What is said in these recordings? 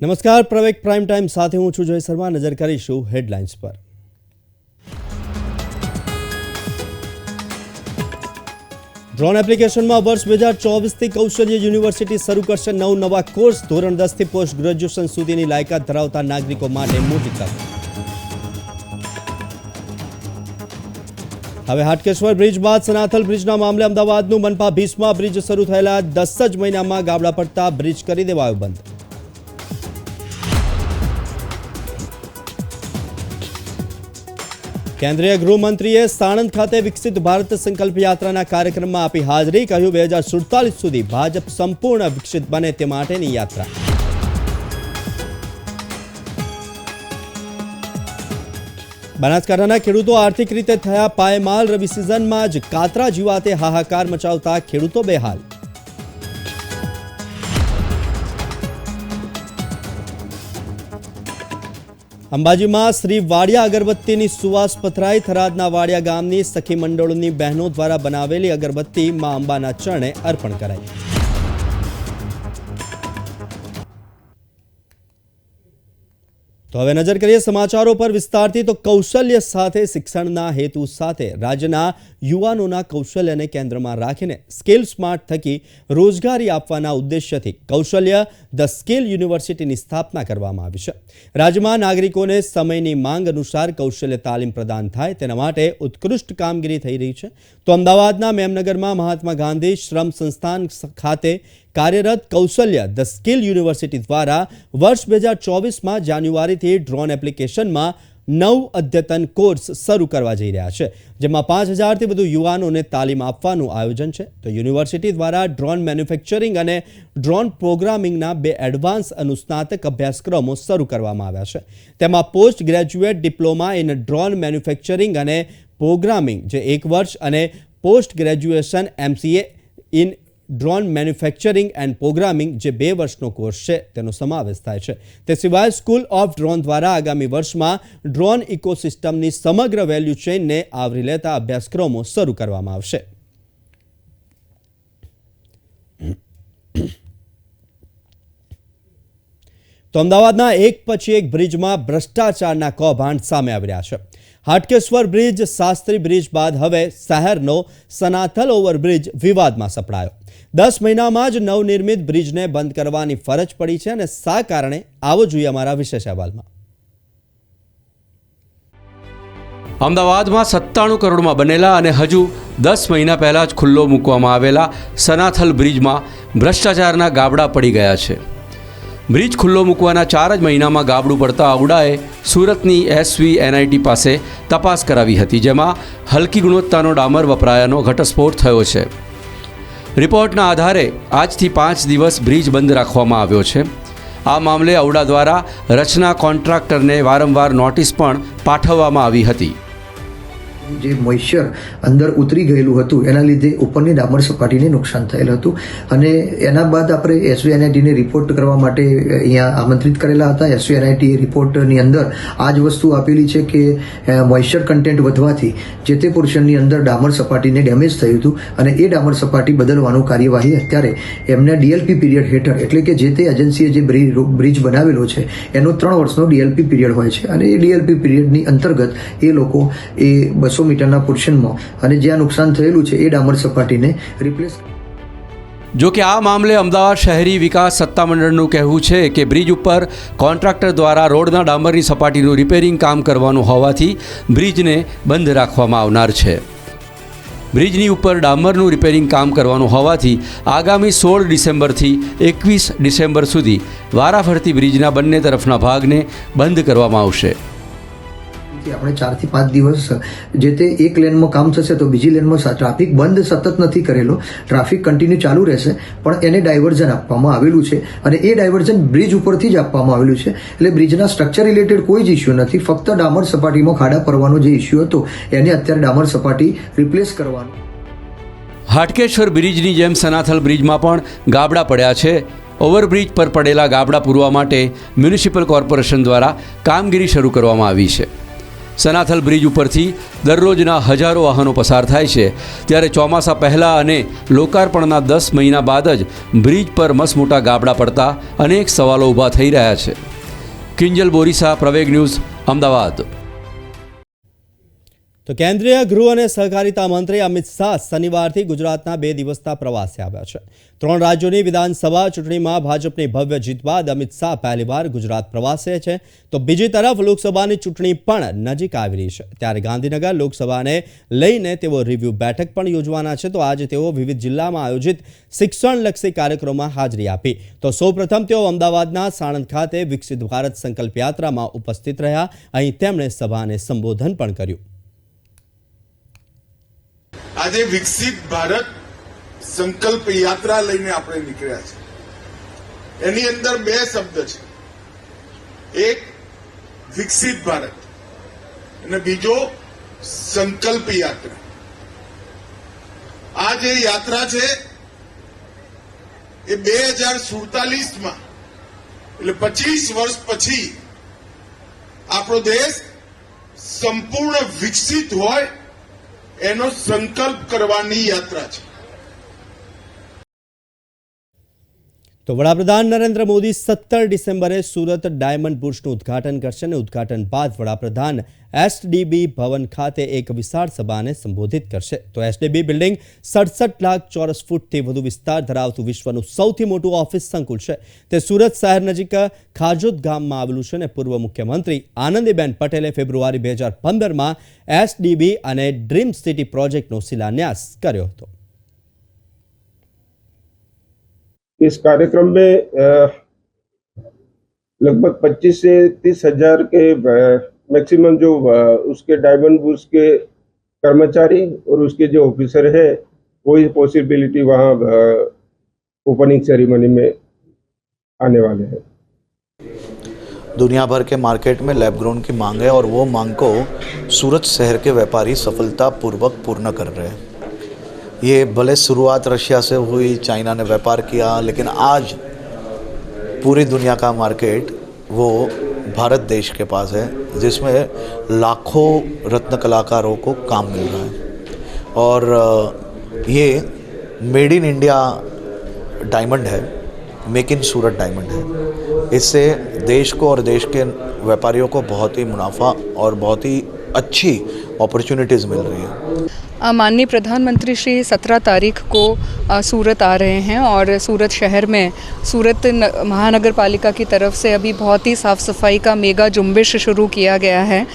નમસ્કાર, પ્રવેક prime time સાથે હું છું જય શર્મા. નજર કરીશું હેડલાઇન્સ પર. ડ્રોન એપ્લિકેશનમાં વર્ષ 2024થી કૌશલ્ય યુનિવર્સિટી શરૂ કરશે 9 નવા કોર્સ. ધોરણ 10થી પોસ્ટ ગ્રેજ્યુએશન સુધીની લાયકાત ધરાવતા નાગરિકો માટે મોટી તક. હવે હાટકેશ્વર બ્રિજ બાદ સનાથલ બ્રિજના મામલે અમદાવાદનું મનપા ભીસમાં બ્રિજ શરૂ થયેલા 10 જ મહિનામાં ગાબડા પડતા બ્રિજ કરી દેવાયો બંધ. કેન્દ્રીય ગૃહમંત્રીએ સાણંદ ખાતે વિકસિત ભારત સંકલ્પ યાત્રાના કાર્યક્રમમાં આપી હાજરી. કહ્યું 2047 સુધી ભાજપ સંપૂર્ણ વિકસિત બને તે માટેની યાત્રા. બનાસકાંઠાના ખેડૂતો આર્થિક રીતે થયા પાયમાલ. રવિ સિઝનમાં જ કાતરા જીવાતે હાહાકાર મચાવતા ખેડૂતો બેહાલ. અંબાજીમાં શ્રી વાડિયા અગરબત્તીની સુવાસ પથરાઈ. થરાદના વાડિયા ગામની સખી મંડળોની બહેનો દ્વારા બનાવેલી અગરબત્તી માં અંબાના ચરણે અર્પણ કરાઈ. તો હવે નજર કરીએ સમાચારો પર વિસ્તારથી. તો કૌશલ્ય સાથે શિક્ષણના હેતુ સાથે રાજ્યના યુવાનોના કૌશલ્યને કેન્દ્રમાં રાખીને સ્કિલ સ્માર્ટ થકી રોજગારી આપવાના ઉદ્દેશ્યથી કૌશલ્ય ધ સ્કિલ યુનિવર્સિટીની સ્થાપના કરવામાં આવી છે. રાજ્યમાં નાગરિકોને સમયની માંગ અનુસાર કૌશલ્ય તાલીમ પ્રદાન થાય તેના માટે ઉત્કૃષ્ટ કામગીરી થઈ રહી છે. તો અમદાવાદના મેમનગરમાં મહાત્મા ગાંધી શ્રમ સંસ્થાન ખાતે કાર્યરત કૌશલ્ય ધ સ્કિલ યુનિવર્સિટી દ્વારા વર્ષ 2024માં જાન્યુઆરીથી ડ્રોન એપ્લિકેશનમાં 9 અદ્યતન કોર્સ શરૂ કરવા જઈ રહ્યા છે, જેમાં 5000થી વધુ યુવાનોને તાલીમ આપવાનું આયોજન છે. તો યુનિવર્સિટી દ્વારા ડ્રોન મેન્યુફેક્ચરિંગ અને ડ્રોન પ્રોગ્રામિંગના 2 એડવાન્સ અનુસ્નાતક અભ્યાસક્રમો શરૂ કરવામાં આવ્યા છે. તેમાં post graduate diploma in drone manufacturing અને પ્રોગ્રામિંગ જે 1 વર્ષ અને post graduation MCA in drone manufacturing and programming જે 2 વર્ષનો કોર્સ છે તેનો સમાવેશ થાય છે. તે સિવાય સ્કૂલ ઓફ ડ્રોન દ્વારા આગામી વર્ષમાં ડ્રોન ઇકોસિસ્ટમની સમગ્ર વેલ્યુ ચેઇનને આવરી લેતા અભ્યાસક્રમો શરૂ કરવામાં આવશે. તો અમદાવાદના એક પછી એક બ્રિજમાં ભ્રષ્ટાચારના કૌભાંડ સામે આવી રહ્યા છે. હાટકેશ્વર બ્રિજ, શાસ્ત્રી બ્રિજ બાદ હવે શહેરનો સનાથલ ઓવરબ્રિજ વિવાદમાં સપડાયો. 10 મહિનામાં જ નવનિર્મિત બ્રિજને બંધ કરવાની ફરજ પડી છે અને શા કારણે આવો જોઈએ અમારા વિશેષ અહેવાલમાં. અમદાવાદમાં 97 કરોડમાં બનેલા અને હજુ 10 મહિના પહેલા જ ખુલ્લો મૂકવામાં આવેલા સનાથલ બ્રિજમાં ભ્રષ્ટાચારના ગાબડા પડી ગયા છે. બ્રિજ ખુલ્લો મૂકવાના 4 જ મહિનામાં ગાબડું પડતા આવડાએ સુરતની SVNIT પાસે તપાસ કરાવી હતી, જેમાં હલકી ગુણવત્તાનો ડામર વપરાયાનો ઘટસ્ફોટ થયો છે. રિપોર્ટના આધારે આજથી 5 દિવસ બ્રિજ બંધ રાખવામાં આવ્યો છે. આ મામલે આવડા દ્વારા રચના કોન્ટ્રાક્ટરને વારંવાર નોટિસ પણ પાઠવવામાં આવી હતી. જે મોઇશ્ચર અંદર ઉતરી ગયેલું હતું એના લીધે ઉપરની ડામર સપાટીને નુકસાન થયેલ હતું અને એના બાદ આપણે SVNITને રિપોર્ટ કરવા માટે અહીંયા આમંત્રિત કરેલા હતા. SVNIT રિપોર્ટની અંદર આ જ વસ્તુ આપેલી છે કે મોઇશ્ચર કન્ટેન્ટ વધવાથી જે તે પોર્શનની અંદર ડામર સપાટીને ડેમેજ થયું હતું અને એ ડામર સપાટી બદલવાનું કાર્યવાહી અત્યારે એમના DLP પીરિયડ હેઠળ, એટલે કે જે તે એજન્સીએ જે બ્રિજ બનાવેલો છે એનો 3 વર્ષનો DLP પીરિયડ હોય છે અને એ DLP પીરિયડની અંતર્ગત એ લોકો એ 200 મીટરના પોર્શનમાં અને જ્યાં નુકસાન થયેલું છે એ ડામર સપાટીને રિપ્લેસ. જો કે આ મામલે અમદાવાદ શહેરી વિકાસ સત્તામંડળનું કહેવું છે કે બ્રિજ ઉપર કોન્ટ્રાક્ટર દ્વારા રોડના ડામરની સપાટીનું રિપેરિંગ કામ કરવાનું હોવાથી બ્રિજને બંધ રાખવામાં આવનાર છે. બ્રિજની ઉપર ડામરનું રિપેરિંગ કામ કરવાનું હોવાથી આગામી 16 ડિસેમ્બરથી 21 ડિસેમ્બર સુધી વારાફરતી બ્રિજના બંને તરફના ભાગને બંધ કરવામાં આવશે. આપણે 4 થી 5 દિવસ જે તે એક લેનમાં કામ થશે તો બીજી લેનમાં ટ્રાફિક બંધ સતત નથી કરેલો, ટ્રાફિક કન્ટિન્યુ ચાલુ રહેશે, પણ એને ડાયવર્ઝન આપવામાં આવેલું છે અને એ ડાયવર્ઝન બ્રિજ ઉપરથી જ આપવામાં આવેલું છે. એટલે બ્રિજના સ્ટ્રક્ચર રિલેટેડ કોઈ જ ઇસ્યુ નથી, ફક્ત ડામર સપાટીમાં ખાડા પડવાનો જે ઇસ્યુ હતો એને અત્યારે ડામર સપાટી રિપ્લેસ કરવાનો. હાટકેશ્વર બ્રિજની જેમ સનાથલ બ્રિજમાં પણ ગાબડા પડ્યા છે. ઓવરબ્રિજ પર પડેલા ગાબડા પૂરવા માટે મ્યુનિસિપલ કોર્પોરેશન દ્વારા કામગીરી શરૂ કરવામાં આવી છે. સનાથલ બ્રિજ ઉપરથી દરરોજના હજારો વાહનો પસાર થાય છે, ત્યારે ચોમાસા પહેલાં અને લોકાર્પણના 10 મહિના બાદ જ બ્રિજ પર મસમોટા ગાબડા પડતા અનેક સવાલો ઊભા થઈ રહ્યા છે. કિંજલ બોરીસા, પ્રવેગ ન્યૂઝ, અમદાવાદ. તો કેન્દ્રીય ગૃહ અને સહકારિતા મંત્રી અમિત શાહ શનિવારથી ગુજરાતના 2 દિવસના પ્રવાસે આવ્યા છે. 3 રાજ્યોની વિધાનસભા ચૂંટણીમાં ભાજપની ભવ્ય જીત બાદ અમિત શાહ પહેલીવાર ગુજરાત પ્રવાસે છે. તો બીજી તરફ લોકસભાની ચૂંટણી પણ નજીક આવી રહી છે, ત્યારે ગાંધીનગર લોકસભાને લઈને તેઓ રિવ્યૂ બેઠક પણ યોજવાના છે. તો આજે તેઓ વિવિધ જિલ્લામાં આયોજિત શિક્ષણલક્ષી કાર્યક્રમમાં હાજરી આપી. તો સૌપ્રથમ તેઓ અમદાવાદના સાણંદ ખાતે વિકસિત ભારત સંકલ્પ યાત્રામાં ઉપસ્થિત રહ્યા. અહીં તેમણે સભાને સંબોધન પણ કર્યું. આજે વિકસિત ભારત સંકલ્પ યાત્રા લઈને આપણે નીકળ્યા છે. એની અંદર 2 શબ્દ છે, એક વિકસિત ભારત અને બીજો સંકલ્પ યાત્રા. આ જે યાત્રા છે એ 2047માં એટલે 25 વર્ષ પછી આપણો દેશ સંપૂર્ણ વિકસિત હોય એનો સંકલ્પ કરવાની યાત્રા છે. તો વડાપ્રધાન નરેન્દ્ર મોદી 17 ડિસેમ્બરે સુરત ડાયમંડ બુર્સનું ઉદ્ઘાટન કરશે અને ઉદ્ઘાટન બાદ વડાપ્રધાન એસડીબી ભવન ખાતે એક વિશાળ સભાને સંબોધિત કરશે. તો એસડીબી બિલ્ડિંગ 67 લાખ ચોરસ ફૂટથી વધુ વિસ્તાર ધરાવતું વિશ્વનું સૌથી મોટું ઓફિસ સંકુલ છે. તે સુરત શહેર નજીક ખાજોદ ગામમાં આવેલું છે અને પૂર્વ મુખ્યમંત્રી આનંદીબેન પટેલે ફેબ્રુઆરી 2015માં એસડીબી અને ડ્રીમ સિટી પ્રોજેક્ટનો શિલાન્યાસ કર્યો હતો. इस कार्यक्रम में लगभग 25 से 30 हजार के मैक्सिमम जो उसके डायमंड बुर्स के कर्मचारी और उसके जो ऑफिसर है वही पॉसिबिलिटी वहाँ ओपनिंग सेरेमनी में आने वाले हैं. दुनिया भर के मार्केट में लैब ग्रोन की मांग है और वो मांग को सूरत शहर के व्यापारी सफलतापूर्वक पूर्ण कर रहे हैं. ये भले शुरुआत रशिया से हुई, चाइना ने व्यापार किया, लेकिन आज पूरी दुनिया का मार्केट वो भारत देश के पास है, जिसमें लाखों रत्न कलाकारों को काम मिल रहा है. और ये मेड इन इंडिया डायमंड है, मेक इन सूरत डायमंड है. इससे देश को और देश के व्यापारियों को बहुत ही मुनाफा और बहुत ही अच्छी अपॉर्चुनिटीज़ मिल रही है. माननीय प्रधानमंत्री श्री 17 तारीख को सूरत आ रहे हैं और सूरत शहर में सूरत महानगर पालिका की तरफ से अभी बहुत ही साफ़ सफाई का मेगा जुम्बिश शुरू किया गया है.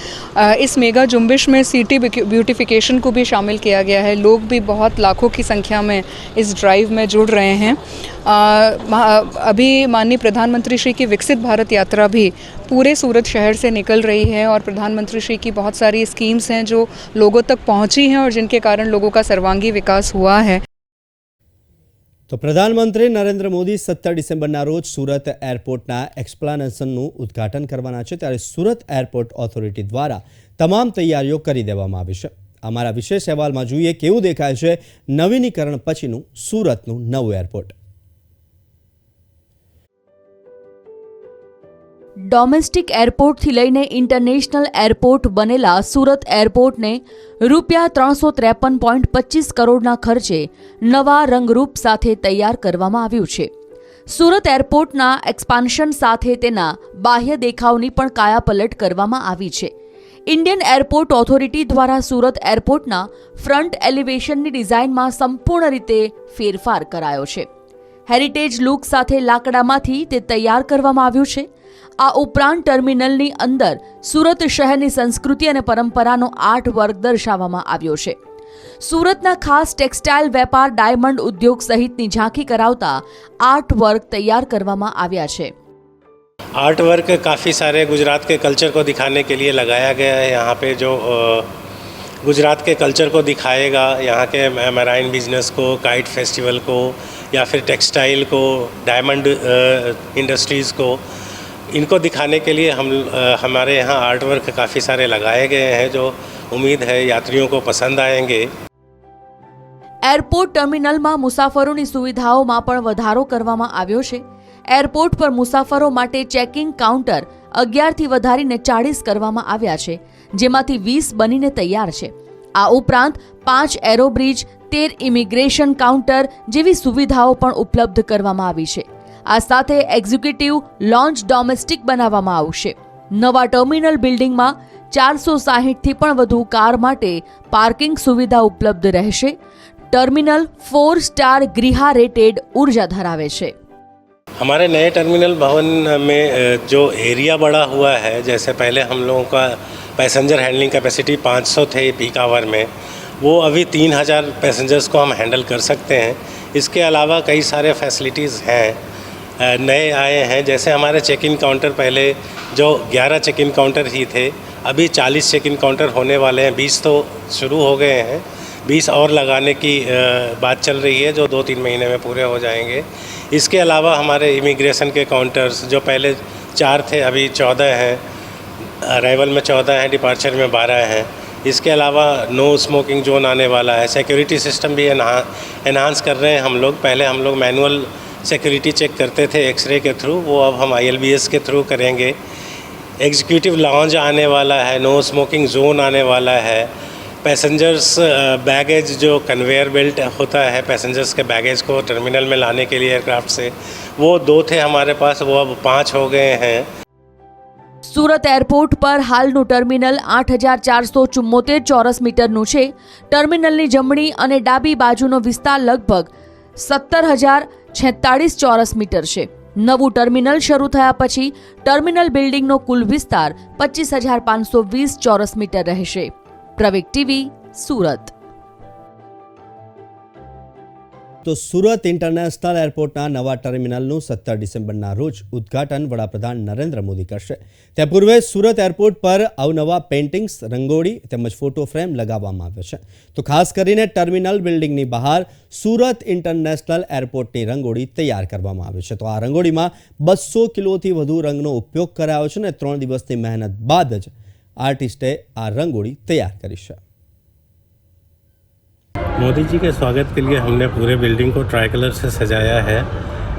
इस मेगा जुम्बिश में सिटी ब्यूटिफिकेशन को भी शामिल किया गया है. लोग भी बहुत लाखों की संख्या में इस ड्राइव में जुड़ रहे हैं. अभी माननीय प्रधानमंत्री श्री की विकसित भारत यात्रा भी पूरे सूरत शहर से निकल रही है और प्रधानमंत्री श्री की बहुत सारी स्कीम्स हैं जो लोगों तक पहुंची हैं और जिनके कारण लोगों का सर्वांगी विकास हुआ है. તો પ્રધાનમંત્રી નરેન્દ્ર મોદી 17 ડિસેમ્બરના રોજ સુરત એરપોર્ટના એક્સપ્લાનેશનનું ઉદ્ઘાટન કરવાના છે, ત્યારે સુરત એરપોર્ટ ઓથોરિટી દ્વારા તમામ તૈયારીઓ કરી દેવામાં આવી છે. અમારા વિશેષ અહેવાલમાં જોઈએ કેવું દેખાય છે નવીનીકરણ પછીનું સુરતનું નવું એરપોર્ટ. ડોમેસ્ટિક એરપોર્ટથી લઈને ઇન્ટરનેશનલ એરપોર્ટ બનેલા સુરત એરપોર્ટને ₹353.25 કરોડના ખર્ચે નવા રંગરૂપ સાથે તૈયાર કરવામાં આવ્યું છે. સુરત એરપોર્ટના એક્સપાન્શન સાથે તેના બાહ્ય દેખાવની પણ કાયાપલટ કરવામાં આવી છે. ઇન્ડિયન એરપોર્ટ ઓથોરિટી દ્વારા સુરત એરપોર્ટના ફ્રન્ટ એલિવેશનની ડિઝાઇનમાં સંપૂર્ણ રીતે ફેરફાર કરાયો છે. હેરિટેજ લુક સાથે લાકડામાંથી તે તૈયાર કરવામાં આવ્યું છે. આ ઉપરાંત ટર્મિનલની અંદર સુરત શહેરની સંસ્કૃતિ અને પરંપરાનો આર્ટ વર્ક દર્શાવવામાં આવ્યો છે. सूरतना खास टेक्सटाइल वेपार डायमंड उद्योग सहितनी झांकी करावता आर्ट वर्क तैयार करवामां आव्या छे। आर्ट वर्क काफ़ी सारे गुजरात के कल्चर को दिखाने के लिए लगाया गया है। यहाँ पे जो गुजरात के कल्चर को दिखाएगा, यहाँ के मैराइन बिजनेस को, काइट फेस्टिवल को, या फिर टेक्सटाइल को, डायमंड इंडस्ट्रीज़ को, इनको दिखाने के लिए हमारे यहाँ आर्ट वर्क काफ़ी सारे लगाए गए हैं, जो उम्मीद है यात्रियों को पसंद आएंगे। एरपोर्ट टर्मिनलમાં મુસાફરોની સુવિધાઓમાં પણ વધારો કરવામાં આવ્યો છે। એરપોર્ટ પર મુસાફરો માટે ચેકિંગ કાઉન્ટર 11થી વધારીને 40 કરવામાં આવ્યા છે, જેમાંથી 20 બનીને તૈયાર છે. આ ઉપરાંત 5 એરોબ્રિજ, 13 ઇમિગ્રેશન કાઉન્ટર જેવી સુવિધાઓ પણ ઉપલબ્ધ કરવામાં આવી છે. આ સાથે એક્ઝિક્યુટિવ લોન્જ ડોમેસ્ટિક બનાવવામાં આવશે. નવા ટર્મિનલ બિલ્ડિંગમાં 460થી પણ વધુ કાર માટે પાર્કિંગ સુવિધા ઉપલબ્ધ રહેશે. टर्मिनल 4 स्टार गृहा रेटेड ऊर्जा धरावे छे. हमारे नए टर्मिनल भवन में जो एरिया बढ़ा हुआ है, जैसे पहले हम लोगों का पैसेंजर हैंडलिंग कैपेसिटी 500 थे पीक आवर में, वो अभी 3000 पैसेंजर्स को हम हैंडल कर सकते हैं. इसके अलावा कई सारे फैसिलिटीज़ हैं नए आए हैं. जैसे हमारे चेक इन काउंटर पहले जो 11 चेक इन काउंटर ही थे, अभी 40 चेक इन काउंटर होने वाले हैं. 20 तो शुरू हो गए हैं, 20 और लगाने की बात चल रही है जो 2-3 महीने में पूरे हो जाएंगे. इसके अलावा हमारे इमिग्रेशन के काउंटर्स जो पहले 4 थे अभी 14 हैं. अराइवल में 14 हैं, डिपार्चर में 12 हैं. इसके अलावा नो स्मोकिंग जोन आने वाला है. सिक्योरिटी सिस्टम भी एनहांस कर रहे हैं हम लोग. पहले हम लोग मैनुअल सिक्योरिटी चेक करते थे एक्सरे के थ्रू, वो अब हम ILBS के थ्रू करेंगे. एग्जीक्यूटिव लॉन्ज आने वाला है, नो स्मोकिंग जोन आने वाला है. पैसेंजर्स बैगेज जो कन्वेयर बेल्ट होता है पैसेंजर्स के बैगेज को टर्मिनल में लाने के लिए एयरक्राफ्ट से, वो 2 थे हमारे पास, वो अब 5 हो गए हैं. सूरत एरपोर्ट पर हालનું टर्मिनल 8474 ચોરસ મીટરનું છે. ટર્મિનલની જમણી અને ડાબી બાજુનો વિસ્તાર લગભગ 17046 ચોરસ મીટર છે. નવું ટર્મિનલ શરૂ થયા પછી ટર્મિનલ બિલ્ડિંગનો કુલ વિસ્તાર 25520 ચોરસ મીટર રહેશે. પ્રવેગ ટીવી, સુરત. તો સુરત ઇન્ટરનેશનલ એરપોર્ટના નવા ટર્મિનલનું 17 ડિસેમ્બરના રોજ ઉદ્ઘાટન વડાપ્રધાન નરેન્દ્ર મોદી કરશે. તે પૂર્વે સુરત એરપોર્ટ પર અવનવા પેઇન્ટિંગ્સ, રંગોળી તેમજ ફોટો ફ્રેમ લગાવવામાં આવ્યો છે. તો ખાસ કરીને ટર્મિનલ બિલ્ડિંગની બહાર સુરત ઇન્ટરનેશનલ એરપોર્ટની રંગોળી તૈયાર કરવામાં આવી છે. તો આ રંગોળીમાં 200 કિલોથી વધુ રંગનો ઉપયોગ કરાયો છે અને 3 દિવસની મહેનત બાદ જ आर्टिस्टे आ रंगोली तैयार करी है. मोदी जी के स्वागत के लिए हमने पूरे बिल्डिंग को ट्राई कलर से सजाया है,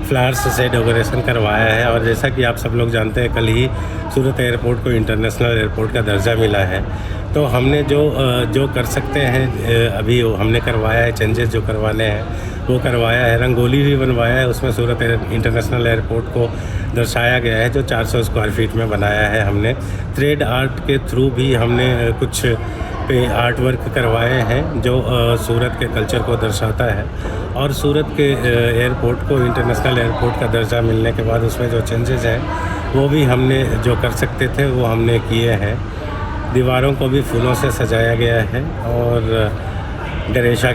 फ्लावर्स से डेकोरेशन करवाया है. और जैसा कि आप सब लोग जानते हैं, कल ही सूरत एयरपोर्ट को इंटरनेशनल एयरपोर्ट का दर्जा मिला है. तो हमने जो कर सकते हैं अभी हमने करवाया है. चेंजेस जो करवाने हैं वो करवाया है. रंगोली भी बनवाया है, उसमें सूरत इंटरनेशनल एयरपोर्ट को दर्शाया गया है जो 400 स्क्वायर फीट में बनाया है हमने. थ्रेड आर्ट के थ्रू भी हमने कुछ पे आर्ट वर्क करवाए हैं जो सूरत के कल्चर को दर्शाता है. और सूरत के एयरपोर्ट को इंटरनेशनल एयरपोर्ट का दर्जा मिलने के बाद उसमें जो चेंजेस हैं वो भी हमने जो कर सकते थे वो हमने किए हैं. दीवारों को भी फूलों से सजाया गया है और गणेशा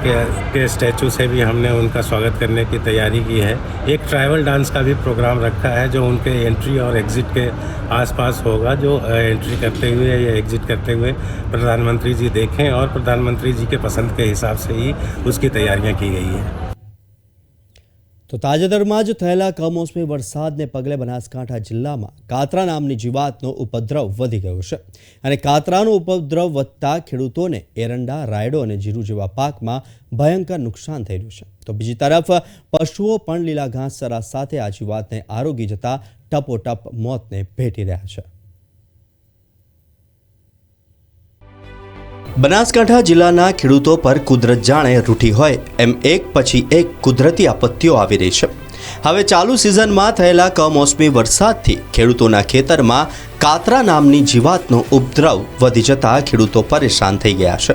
के स्टैचू से भी हमने उनका स्वागत करने की तैयारी की है. एक ट्राइबल डांस का भी प्रोग्राम रखा है जो उनके एंट्री और एग्ज़िट के आसपास होगा, जो एंट्री करते हुए या एग्ज़िट करते हुए प्रधानमंत्री जी देखें और प्रधानमंत्री जी के पसंद के हिसाब से ही उसकी तैयारियां की गई हैं. તો તાજેતરમાં જ થયેલા કમોસમી વરસાદને પગલે બનાસકાંઠા જિલ્લામાં કાતરા નામની જીવાતનો ઉપદ્રવ વધી ગયો છે અને કાતરાનો ઉપદ્રવ વધતા ખેડૂતોને એરંડા, રાયડો અને જીરું જેવા પાકમાં ભયંકર નુકસાન થઈ રહ્યું છે. તો બીજી તરફ પશુઓ પણ લીલા ઘાસચારા સાથે આ જીવાતને આરોગી જતા ટપોટપ મોતને ભેટી રહ્યા છે. બનાસકાંઠા જિલ્લાના ખેડૂતો પર કુદરત જાણે રૂઠી હોય એમ એક પછી એક કુદરતી આપત્તિઓ આવી રહી છે. હવે ચાલુ સિઝનમાં થયેલા કમોસમી વરસાદથી ખેડૂતોના ખેતરમાં કાતરા નામની જીવાતનો ઉપદ્રવ વધી જતા ખેડૂતો પરેશાન થઈ ગયા છે.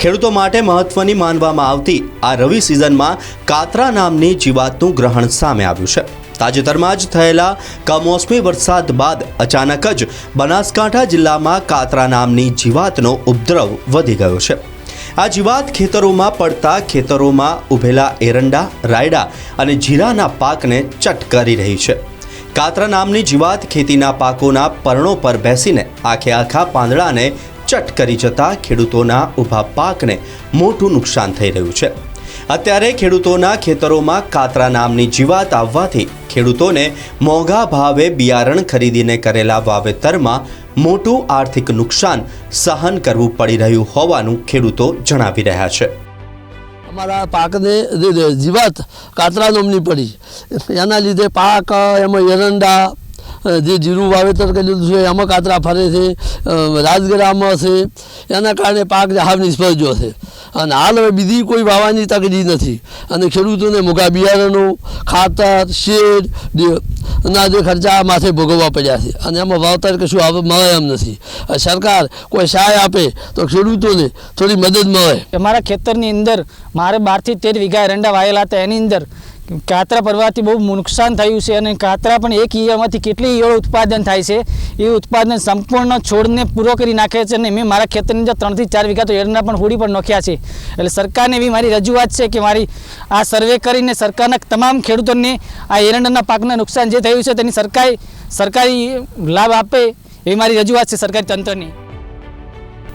ખેડૂતો માટે મહત્વની માનવામાં આવતી આ રવિ સિઝનમાં કાતરા નામની જીવાતનું ગ્રહણ સામે આવ્યું છે. તાજેતરમાં જ થયેલા કમોસમી વરસાદ બાદ અચાનક જ બનાસકાંઠા જિલ્લામાં કાતરા નામની જીવાતનો ઉપદ્રવ વધી ગયો છે. આ જીવાત ખેતરોમાં પડતા ખેતરોમાં ઉભેલા એરંડા, રાયડા અને જીરાના પાકને ચટ કરી રહી છે. કાતરા નામની જીવાત ખેતીના પાકોના પર્ણો પર બેસીને આખા પાંદડાને ચટ કરી જતા ખેડૂતોના ઊભા પાકને મોટું નુકસાન થઈ રહ્યું છે. અત્યારે ખેડૂતોના ખેતરોમાં કાતરા નામની જીવાત આવવાથી ખેડૂતોને મોંઘા ભાવે બિયારણ ખરીદીને કરેલા વાવેતરમાં મોટું આર્થિક નુકસાન સહન કરવું પડી રહ્યું હોવાનું ખેડૂતો જણાવી રહ્યા છે. અમારા પાકને જીવાત કાતરા નામની પડી, એના લીધે પાક એમાં એરંડા, જે જીરું વાવેતર કરેલું છે એમાં કાતરા ફરે છે, રાજગરામાં છે, એના કારણે પાક હાવ નિષ્ફળ ગયો છે. અને હાલ હવે બીજી કોઈ વાવવાની તકલીફ નથી અને ખેડૂતોને મોંઘા બિયારણો, ખાતર, શેડ ના જે ખર્ચા માથે ભોગવવા પડ્યા છે અને એમાં વાવતર કશું મળે એમ નથી. સરકાર કોઈ સહાય આપે તો ખેડૂતોને થોડી મદદ મળે. અમારા ખેતરની અંદર મારે 12 થી 13 વીઘા એરંડા વાયેલા હતા, એની અંદર કાતરા પડવાથી બહુ નુકસાન થયું છે અને કાતરા પણ એક ઈયળમાંથી કેટલી ઈયળો ઉત્પાદન થાય છે એ ઉત્પાદન સંપૂર્ણ છોડને પૂરો કરી નાખે છે. અને મેં મારા ખેતરની અંદર 3 થી 4 વીઘા તો એરંડા પણ હોડી પણ નાખ્યા છે. એટલે સરકારને એવી મારી રજૂઆત છે કે મારી આ સર્વે કરીને સરકારના તમામ ખેડૂતોને આ એરંડાના પાકના નુકસાન જે થયું છે તેની સરકારી લાભ આપે એવી મારી રજૂઆત છે સરકારી તંત્રની.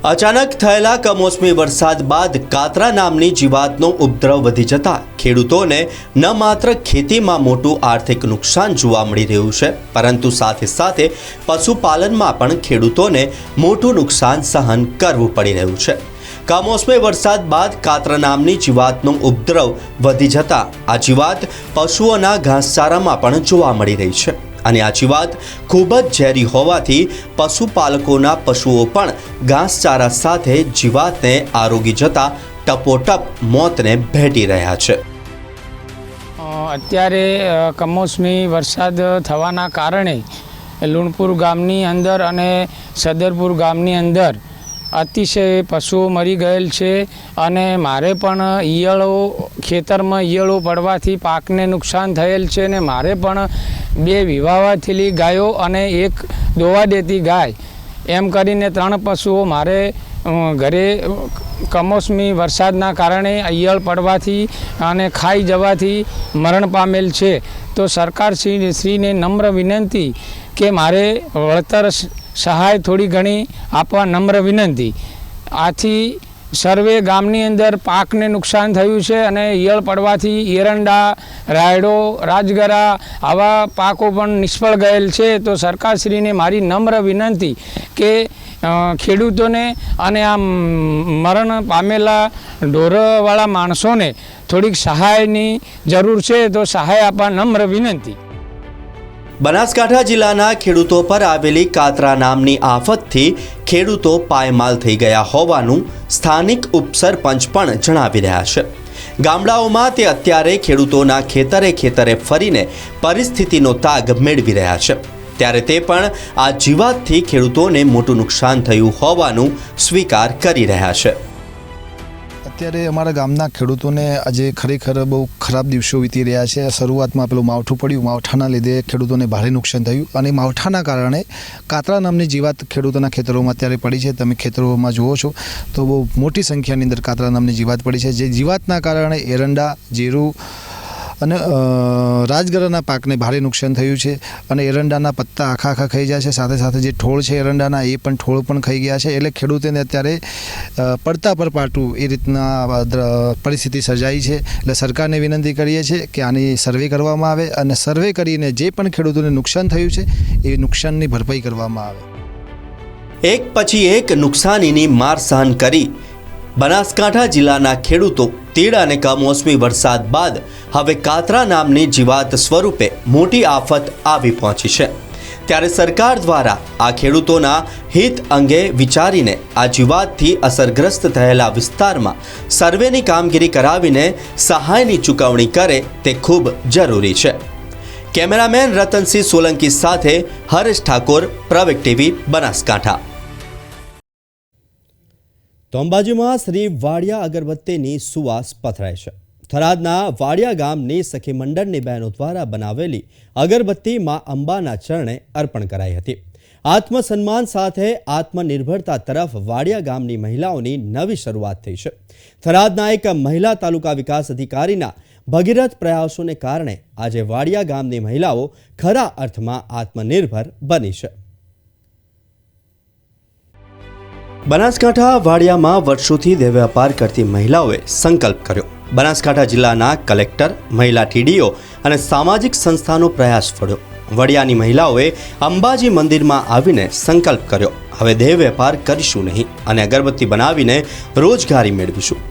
અચાનક થયેલા કમોસમી વરસાદ બાદ કાતરા નામની જીવાતનો ઉપદ્રવ વધી જતા ખેડૂતોને ન માત્ર ખેતીમાં મોટું આર્થિક નુકસાન જોવા મળી રહ્યું છે, પરંતુ સાથે સાથે પશુપાલનમાં પણ ખેડૂતોને મોટું નુકસાન સહન કરવું પડી રહ્યું છે. કમોસમી વરસાદ બાદ કાતરા નામની જીવાતનો ઉપદ્રવ વધી જતા આ જીવાત પશુઓના ઘાસચારામાં પણ જોવા મળી રહી છે અને આ જીવાત ખૂબ જ ઝેરી હોવાથી પશુપાલકોના પશુઓ પણ ઘાસચારા સાથે જીવાતને આરોગી જતા ટપોટપ મોતને ભેટી રહ્યા છે. અત્યારે કમોસમી વરસાદ થવાના કારણે લુણપુર ગામની અંદર અને સદરપુર ગામની અંદર અતિશય પશુઓ મરી ગયેલ છે અને મારે પણ ઈયળો ખેતરમાં ઈયળો પડવાથી પાકને નુકસાન થયેલ છે અને મારે પણ 2 વિવાવા થયેલી ગાયો અને 1 દોવા દેતી ગાય એમ કરીને 3 પશુઓ મારે ઘરે કમોસમી વરસાદના કારણે ઈયળ પડવાથી અને ખાઈ જવાથી મરણ પામેલ છે. તો સરકારશ્રીને નમ્ર વિનંતી કે મારે વળતર સહાય થોડી ઘણી આપવા નમ્ર વિનંતી. આથી સર્વે ગામની અંદર પાકને નુકસાન થયું છે અને ઈયળ પડવાથી એરંડા, રાયડો, રાજગરા આવા પાકો પણ નિષ્ફળ ગયેલ છે. તો સરકારશ્રીને મારી નમ્ર વિનંતી કે ખેડૂતોને અને આ મરણ પામેલા ઢોરવાળા માણસોને થોડીક સહાયની જરૂર છે, તો સહાય આપવા નમ્ર વિનંતી. બનાસકાંઠા જિલ્લાના ખેડૂતો પર આવેલી કાતરા નામની આફતથી ખેડૂતો પાયમાલ થઈ ગયા હોવાનું સ્થાનિક ઉપસરપંચ પણ જણાવી રહ્યા છે. ગામડાઓમાં તે અત્યારે ખેડૂતોના ખેતરે ફરીને પરિસ્થિતિનો તાગ મેળવી રહ્યા છે, ત્યારે તે પણ આ જીવાતથી ખેડૂતોને મોટું નુકસાન થયું હોવાનું સ્વીકાર કરી રહ્યા છે. અત્યારે અમારા ગામના ખેડૂતોને આજે ખરેખર બહુ ખરાબ દિવસો વીતી રહ્યા છે. શરૂઆતમાં પેલું માવઠું પડ્યું, માવઠાના લીધે ખેડૂતોને ભારે નુકસાન થયું અને માવઠાના કારણે કાતરા નામની જીવાત ખેડૂતોના ખેતરોમાં અત્યારે પડી છે. તમે ખેતરોમાં જુઓ છો તો બહુ મોટી સંખ્યાની અંદર કાતરા નામની જીવાત પડી છે. જે જીવાતના કારણે એરંડા, જીરું અને રાજગરાના પાકને ભારે નુકસાન થયું છે અને એરંડાના પત્તા આખા ખાઈ જાય છે. સાથે સાથે જે ઠોળ છે એરંડાના એ પણ ઠોળ પણ ખાઈ ગયા છે. એટલે ખેડૂતોને અત્યારે પડતા પર પાટું એ રીતના પરિસ્થિતિ સર્જાઈ છે. એટલે સરકારને વિનંતી કરીએ છીએ કે આની સર્વે કરવામાં આવે અને સર્વે કરીને જે પણ ખેડૂતોને નુકસાન થયું છે એ નુકસાનની ભરપાઈ કરવામાં આવે. એક પછી એક નુકસાનીની માર સહન કરી બનાસકાંઠા જિલ્લાના ખેડૂતો તીડ અને કમોસમી વરસાદ બાદ હવે કાતરા નામની જીવાત સ્વરૂપે મોટી આફત આવી પહોંચી છે. ત્યારે સરકાર દ્વારા આ ખેડૂતોના હિત અંગે વિચારીને આ જીવાતથી અસરગ્રસ્ત થયેલા વિસ્તારમાં સર્વેની કામગીરી કરાવીને સહાયની ચૂકવણી કરે તે ખૂબ જરૂરી છે. કેમેરામેન રતનસિંહ સોલંકી સાથે હરેશ ઠાકોર, પ્રવેગ ટીવી, બનાસકાંઠા. તો અંબાજીમાં શ્રી વાડિયા અગરબત્તીની સુવાસ પથરાય છે. થરાદના વાડિયા ગામની સખી મંડળની બહેનો દ્વારા બનાવેલી અગરબત્તી માં અંબાના ચરણે અર્પણ કરાઈ હતી. આત્મસન્માન સાથે આત્મનિર્ભરતા તરફ વાડિયા ગામની મહિલાઓની નવી શરૂઆત થઈ છે. થરાદના એક મહિલા તાલુકા વિકાસ અધિકારીના ભગીરથ પ્રયાસોને કારણે આજે વાડિયા ગામની મહિલાઓ ખરા અર્થમાં આત્મનિર્ભર બની છે. બનાસકાંઠા વાડિયામાં વર્ષોથી દેહ વેપાર કરતી મહિલાઓએ સંકલ્પ કર્યો. બનાસકાંઠા જિલ્લાના કલેક્ટર, મહિલા ટીડીઓ અને સામાજિક સંસ્થાનો પ્રયાસ ફળ્યો. વડિયાની મહિલાઓએ અંબાજી મંદિરમાં આવીને સંકલ્પ કર્યો, હવે દેહ વેપાર કરીશું નહીં અને અગરબત્તી બનાવીને રોજગારી મેળવીશું.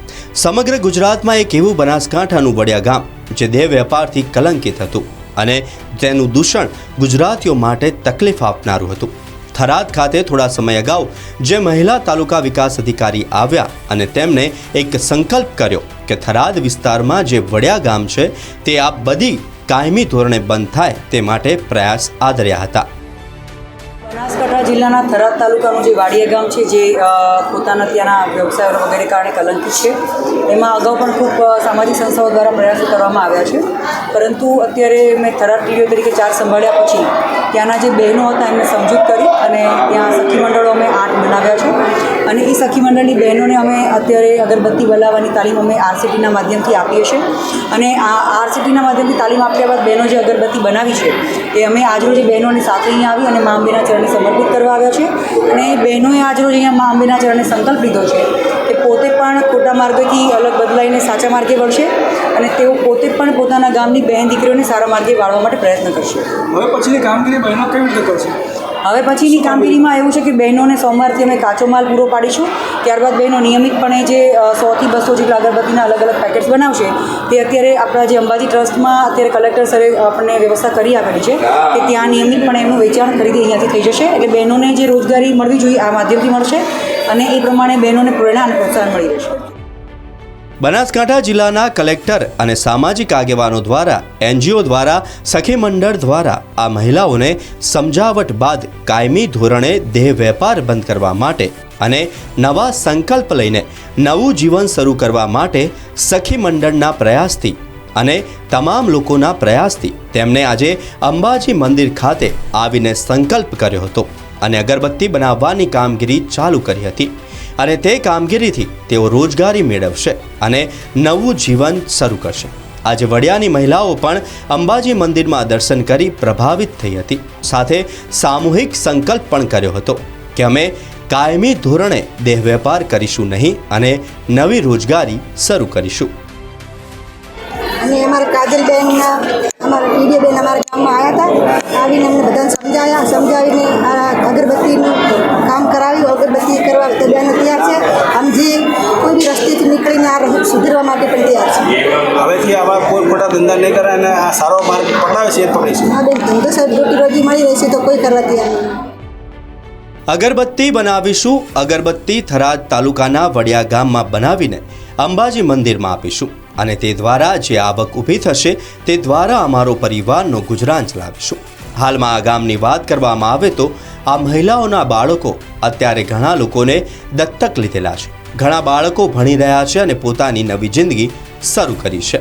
સમગ્ર ગુજરાતમાં એક એવું બનાસકાંઠાનું વડિયા ગામ જે દેહ વેપારથી કલંકિત હતું અને તેનું દૂષણ ગુજરાતીઓ માટે તકલીફ આપનારું હતું. થરાદ ખાતે થોડા સમય અગાઉ જે મહિલા તાલુકા વિકાસ અધિકારી આવ્યા અને તેમણે એક સંકલ્પ કર્યો કે થરાદ વિસ્તારમાં જે વડિયા ગામ છે તે આ બધી કાયમી ધોરણે બંધ થાય તે માટે પ્રયાસ આદર્યા હતા. બનાસકાંઠા જિલ્લાના થરાદ તાલુકાનું જે વાડિયા ગામ છે, જે પોતાના ત્યાંના વ્યવસાયો વગેરે કારણે કલંકિત છે, એમાં અગાઉ પણ ખૂબ સામાજિક સંસ્થાઓ દ્વારા પ્રયાસો કરવામાં આવ્યા છે. પરંતુ અત્યારે મેં થરાદ ટીડીઓ તરીકે ચાર્જ સંભાળ્યા પછી ત્યાંના જે બહેનો હતા એમને સમજૂત કરી અને ત્યાં સખી મંડળો અમે 8 બનાવ્યા છે. અને એ સખી મંડળની બહેનોને અમે અત્યારે અગરબત્તી બનાવવાની તાલીમ અમે આરસીટીના માધ્યમથી આપીએ છીએ. અને આ આરસીટીના માધ્યમથી તાલીમ આપ્યા બાદ બહેનો જે અગરબત્તી બનાવી છે એ અમે આજરોજ બહેનોની સાથે અહીંયા આવી અને મા અંબેના ચરણે સમર્પિત કરવા આવ્યા છે. અને એ બહેનોએ આજરોજ અહીંયા મા અંબેના ચરણે સંકલ્પ લીધો છે કે પોતે પણ ખોટા માર્ગથી અલગ બદલાઈને સાચા માર્ગે વળશે અને તેઓ પોતે પણ પોતાના ગામની બહેન દીકરીઓને સારા માર્ગે વાળવા માટે પ્રયત્ન કરશે. હવે પછીની કામગીરી બહેનો કેવી રીતે કરશે? હવે પછીની કામગીરીમાં એવું છે કે બહેનોને સોમવારથી અમે કાચો માલ પૂરો પાડીશું. ત્યારબાદ બહેનો નિયમિતપણે જે 100 થી 200 જેટલા અગરબત્તીના અલગ અલગ પેકેટ્સ બનાવશે તે અત્યારે આપણા જે અંબાજી ટ્રસ્ટમાં અત્યારે કલેક્ટર સરે આપણને વ્યવસ્થા કરી આપેલી છે કે ત્યાં નિયમિતપણે એમનું વેચાણ ખરીદી અહીંયાથી થઈ જશે. એટલે બહેનોને જે રોજગારી મળવી જોઈએ આ માધ્યમથી મળશે અને એ પ્રમાણે બહેનોને પ્રેરણા અને પ્રોત્સાહન મળી રહેશે. બનાસકાંઠા જિલ્લાના કલેક્ટર અને સામાજિક આગેવાનો દ્વારા, એનજીઓ દ્વારા, સખી મંડળ દ્વારા આ મહિલાઓને સમજાવટ બાદ કાયમી ધોરણે દેહ વેપાર બંધ કરવા માટે અને નવા સંકલ્પ લઈને નવું જીવન શરૂ કરવા માટે સખી મંડળના પ્રયાસથી અને તમામ લોકોના પ્રયાસથી તેમણે આજે અંબાજી મંદિર ખાતે આવીને સંકલ્પ કર્યો હતો અને અગરબત્તી બનાવવાની કામગીરી ચાલુ કરી હતી. અને તે કામગીરીથી તેઓ રોજગારી મેળવશે અને નવું જીવન શરૂ કરશે. આજે વડિયાની મહિલાઓ પણ અંબાજી મંદિરમાં દર્શન કરી પ્રભાવિત થઈ હતી. સાથે સામૂહિક સંકલ્પ પણ કર્યો હતો કે અમે કાયમી ધોરણે દેહ વેપાર કરીશું નહીં અને નવી રોજગારી શરૂ કરીશું. અને અમારા કાજલબેન, અમારા ટીડીબેન અમારા ગામમાં આવ્યા હતા. આવીને અમને બધાને સમજાવીને આ અગરબત્તીનું કામ કરાવ્યું. અગરબત્તી કરવા તે બહેનો તૈયાર છે. આમ જે કોઈ બી રસ્તેથી નીકળીને આ સુધરવા માટે પણ તૈયાર છે. હવેથી આવા કોઈ ખોટા ધંધા નહીં કરે અને આ સારો માર્ગ પટાવે છે એ પકડીશું. હા બેન, ધંધો સાહેબ રોટી રોજી મળી રહેશે તો કોઈ કરવા તૈયાર નહીં. અગરબત્તી બનાવીશું. અગરબત્તી થરાદ તાલુકાના વડિયા ગામમાં બનાવીને અંબાજી મંદિરમાં આપીશું અને તે દ્વારા જે આવક ઊભી થશે તે દ્વારા અમારો પરિવારનો ગુજરાન ચલાવીશું. હાલમાં આ ગામની વાત કરવામાં આવે તો આ મહિલાઓના બાળકો અત્યારે ઘણા લોકોને દત્તક લીધેલા છે. ઘણા બાળકો ભણી રહ્યા છે અને પોતાની નવી જિંદગી શરૂ કરી છે.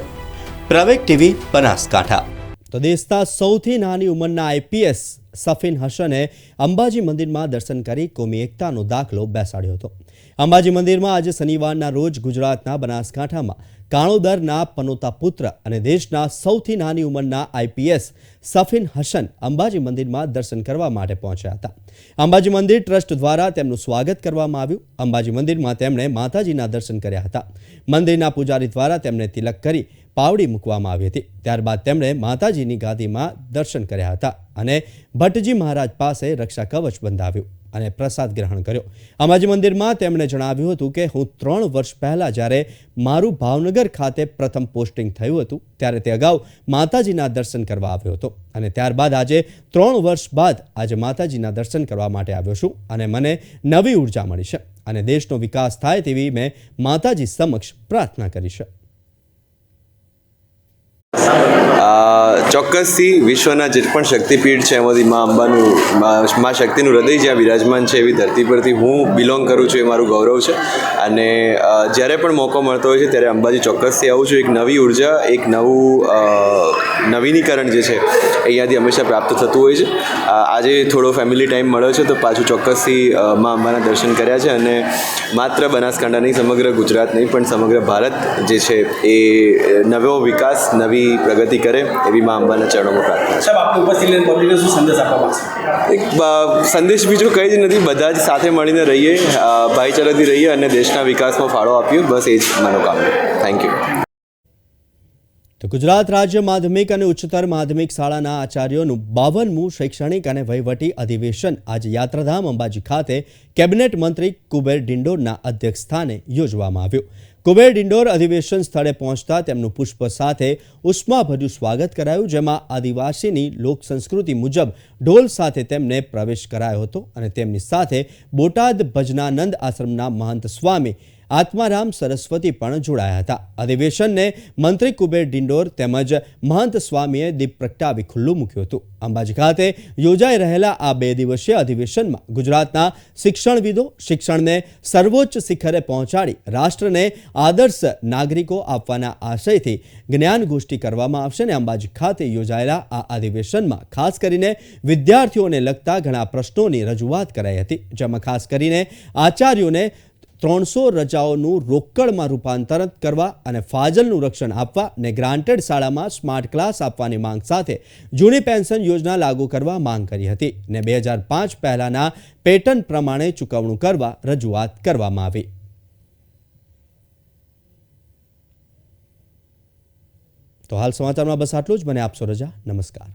પ્રવેગ ટીવી, બનાસકાંઠા. તો દેશના સૌથી નાની ઉંમરના આઈપીએસ સફીન હસને અંબાજી મંદિરમાં દર્શન કરી કોમી એકતાનો દાખલો બેસાડ્યો હતો. અંબાજી મંદિરમાં આજે શનિવારના રોજ ગુજરાતના બનાસકાંઠામાં કાણોદરના પનોતા પુત્ર અને દેશના સૌથી નાની ઉંમરના આઈપીએસ સફીન હસન અંબાજી મંદિરમાં દર્શન કરવા માટે પહોંચ્યા હતા. અંબાજી મંદિર ટ્રસ્ટ દ્વારા તેમનું સ્વાગત કરવામાં આવ્યું. અંબાજી મંદિરમાં તેમણે માતાજીના દર્શન કર્યા હતા. મંદિરના પૂજારી દ્વારા તેમને તિલક કરી પાવડી મૂકવામાં આવી હતી. ત્યારબાદ તેમણે માતાજીની ગાદીમાં દર્શન કર્યા હતા અને ભટ્ટજી મહારાજ પાસે રક્ષા કવચ બંધાવ્યું અને પ્રસાદ ગ્રહણ કર્યો. અંબાજી મંદિરમાં તેમણે જણાવ્યું હતું કે હું 3 વર્ષ પહેલાં જ્યારે મારું ભાવનગર ખાતે પ્રથમ પોસ્ટિંગ થયું હતું ત્યારે તે અગાઉ માતાજીના દર્શન કરવા આવ્યો હતો અને ત્યારબાદ આજે 3 વર્ષ બાદ આજે માતાજીના દર્શન કરવા માટે આવ્યો છું અને મને નવી ઉર્જા મળી છે અને દેશનો વિકાસ થાય તેવી મેં માતાજી સમક્ષ પ્રાર્થના કરી છે. ચોક્કસથી વિશ્વના જે પણ શક્તિપીઠ છે એમાંથી મા અંબાનું મા શક્તિનું હૃદય જ્યાં વિરાજમાન છે એવી ધરતી પરથી હું બિલોંગ કરું છું એ મારું ગૌરવ છે. અને જ્યારે પણ મોકો મળતો હોય છે ત્યારે અંબાજી ચોક્કસથી આવું છું. એક નવી ઉર્જા, એક નવું નવીનીકરણ જે છે અહીંયાથી હંમેશા પ્રાપ્ત થતું હોય છે. આજે થોડો ફેમિલી ટાઈમ મળ્યો છે તો પાછું ચોક્કસથી મા અંબાના દર્શન કર્યા છે અને માત્ર બનાસકાંઠા નહીં, સમગ્ર ગુજરાત નહીં પણ સમગ્ર ભારત જે છે એ નવો વિકાસ, નવી પ્રગતિ કરે એવી મા અંબાના ચરણોમાં પ્રાર્થના છે. આપની ઉપસ્થિત પબ્લિકને શું સંદેશ આપવા માંગશો? એક સંદેશ બીજો કંઈ જ નથી. બધા જ સાથે મળીને રહીએ, ભાઈચારાથી રહીએ અને દેશના વિકાસમાં ફાળો આપીએ. બસ એ જ મનોકામના. Thank you. તો ગુજરાત રાજ્ય માધ્યમિક અને ઉચ્ચતર માધ્યમિક શાળાના આચાર્યોનું 52મું શૈક્ષણિક અને વહીવટી અધિવેશન આજે યાત્રાધામ અંબાજી ખાતે કેબિનેટ મંત્રી કુબેર ડિંડોરના અધ્યક્ષસ્થાને યોજવામાં આવ્યું. કુબેર ડિંડોર અધિવેશન સ્થળે પહોંચતા તેમનું પુષ્પ સાથે ઉષ્માભર્યું સ્વાગત કરાયું, જેમાં આદિવાસીની લોક સંસ્કૃતિ મુજબ ઢોલ સાથે તેમને પ્રવેશ કરાયો હતો અને તેમની સાથે બોટાદ ભજનાનંદ આશ્રમના મહંત સ્વામી આત્મારામ સરસ્વતી પણ જોડાયા હતા. અધિવેશનને મંત્રી કુબેર ડિંડોર તેમજ મહંત સ્વામીએ દીપ પ્રગટાવી ખુલ્લું મૂક્યું હતું. અંબાજી ખાતે યોજાઈ રહેલા આ 2 દિવસીય અધિવેશનમાં ગુજરાતના શિક્ષણવિદો શિક્ષણને સર્વોચ્ચ શિખરે પહોંચાડી રાષ્ટ્રને આદર્શ નાગરિકો આપવાના આશયથી જ્ઞાન ગોષ્ઠી કરવામાં આવશે અને અંબાજી ખાતે યોજાયેલા આ અધિવેશનમાં ખાસ કરીને વિદ્યાર્થીઓને લગતા ઘણા પ્રશ્નોની રજૂઆત કરાઈ હતી, જેમાં ખાસ કરીને આચાર્યોને 300 રજાઓનું રોકડમાં રૂપાંતર કરવા અને ફાજલનું રક્ષણ આપવા અને ગ્રાન્ટેડ શાળામાં સ્માર્ટ ક્લાસ આપવાની માંગ સાથે જૂની પેન્શન યોજના લાગુ કરવા માંગ કરી હતી અને 2005 પહેલાના પેટર્ન પ્રમાણે ચૂકવણું કરવા રજૂઆત કરવામાં આવી. તો હાલ સમાચારમાં બસ આટલું જ. મને આપશો રજા. નમસ્કાર.